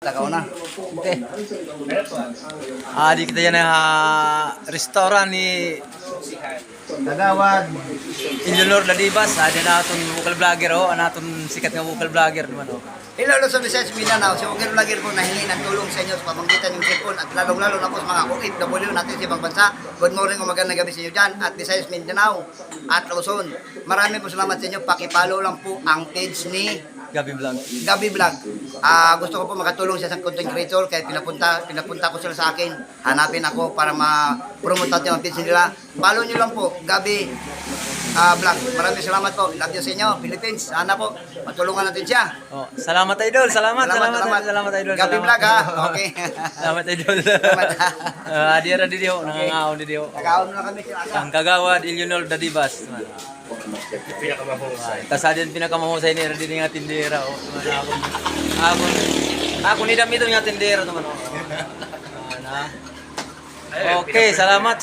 Takaw na. Okay. Di kita yan restoran ni Kagawad. Engineer Ladibas. Di na itong vocal vlogger naton sikat nga vocal vlogger naman Hello sa Visayas Mindanao. Si Ugir Lagir po nahingi ng tulong sa inyo sa pamamagitan ng cellphone at lalong-lalo na po sa mga OFW natin sa ibang bansa. Good morning o magandang gabi sa inyo dyan at Visayas Mindanao at Luzon. Maraming po salamat sa inyo. Pakipollow lang po ang page ni Gabi Vlog. Gabi Vlog. Gusto ko po makatulong siya sa content creator kaya pinapunta ko sila sa akin. Hanapin ako para ma-promote natin ang page nila. Follow nyo lang po, Gabi Vlog. Maraming salamat po. Love you sa inyo, Philippines. Sana po, matulungan natin siya. Salamat idol. Salamat idol. Gabi Vlog ha. Okay. Salamat idol. Adira di dio, nangangaon di dio. Nakaon na kami sila. Ang kagawad Engineer Ladibas. Tasadyan pinakamahusay ni Radin nga tindera ako ni dami ito nga tindera naman. Okay, salamat.